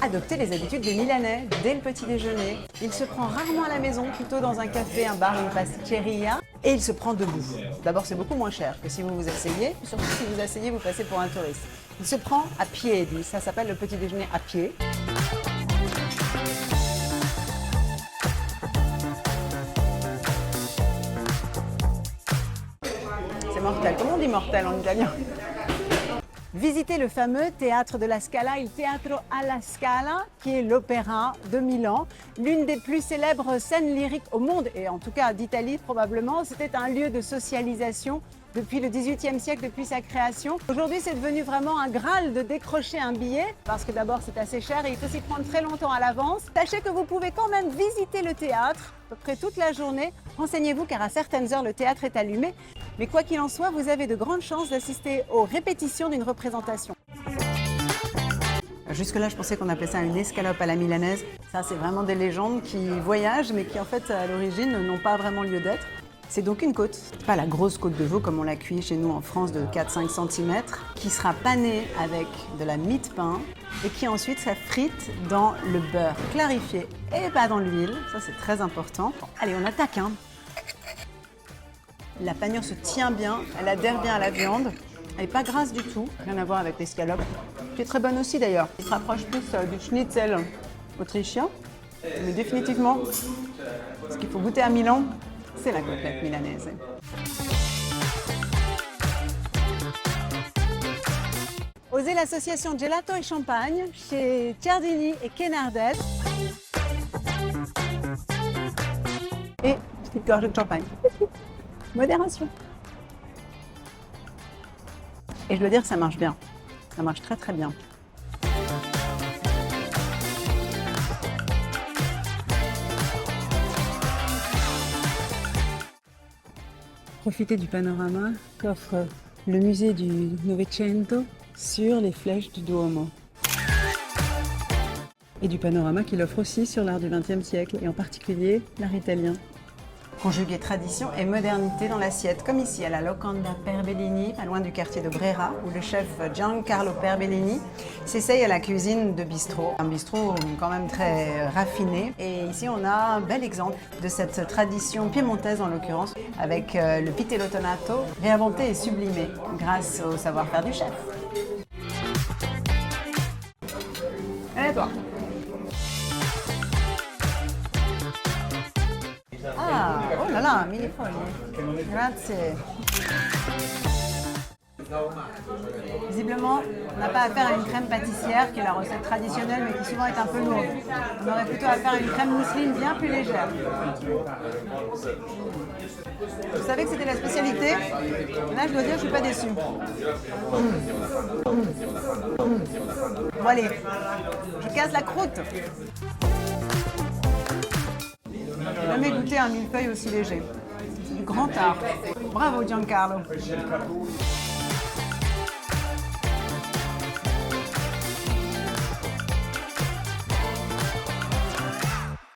adopter les habitudes des Milanais dès le petit déjeuner. Il se prend rarement à la maison, plutôt dans un café, un bar, une pasticceria. Et il se prend debout. D'abord, c'est beaucoup moins cher que si vous vous asseyez. Surtout si vous asseyez, vous passez pour un touriste. Il se prend à pied, dit. Ça s'appelle le petit déjeuner à pied. C'est mortel. Comment on dit mortel en italien? Visitez le fameux Théâtre de la Scala, il Teatro alla Scala, qui est l'opéra de Milan, l'une des plus célèbres scènes lyriques au monde, et en tout cas d'Italie probablement. C'était un lieu de socialisation depuis le XVIIIe siècle, depuis sa création. Aujourd'hui, c'est devenu vraiment un graal de décrocher un billet, parce que d'abord c'est assez cher et il faut s'y prendre très longtemps à l'avance. Sachez que vous pouvez quand même visiter le théâtre à peu près toute la journée. Renseignez-vous car à certaines heures le théâtre est allumé. Mais quoi qu'il en soit, vous avez de grandes chances d'assister aux répétitions d'une représentation. Jusque-là, je pensais qu'on appelait ça une escalope à la milanaise. Ça, c'est vraiment des légendes qui voyagent, mais qui en fait, à l'origine, n'ont pas vraiment lieu d'être. C'est donc une côte, pas la grosse côte de veau comme on la cuit chez nous en France de 4-5 cm, qui sera panée avec de la mie de pain et qui ensuite sera frite dans le beurre clarifié et pas dans l'huile. Ça, c'est très important. Allez, on attaque, hein. La panure se tient bien, elle adhère bien à la viande. Elle n'est pas grasse du tout, rien à voir avec l'escalope, qui est très bonne aussi d'ailleurs. Il se rapproche plus du schnitzel autrichien, mais définitivement, ce qu'il faut goûter à Milan, c'est la côtelette milanaise. Osez l'association Gelato et Champagne chez Ciardini et Kenardel. Et petite gorgée de champagne. Modération. Et je dois dire que ça marche bien. Ça marche très très bien. Profitez du panorama qu'offre le musée du Novecento sur les flèches du Duomo. Et du panorama qu'il offre aussi sur l'art du XXe siècle, et en particulier l'art italien. Conjuguer tradition et modernité dans l'assiette, comme ici à la Locanda Perbellini, pas loin du quartier de Brera, où le chef Giancarlo Perbellini s'essaye à la cuisine de bistrot. Un bistrot quand même très raffiné. Et ici, on a un bel exemple de cette tradition piémontaise en l'occurrence, avec le vitello tonato, réinventé et sublimé grâce au savoir-faire du chef. Et toi? Ah, oh là là, mille foglie. Grazie. Visiblement, on n'a pas affaire à une crème pâtissière qui est la recette traditionnelle mais qui souvent est un peu lourde. On aurait plutôt affaire à une crème mousseline bien plus légère. Je savais que c'était la spécialité. Là, je dois dire, je ne suis pas déçue. Bon allez, je casse la croûte. J'ai jamais goûté un millefeuille aussi léger. C'est du grand art. Bravo Giancarlo.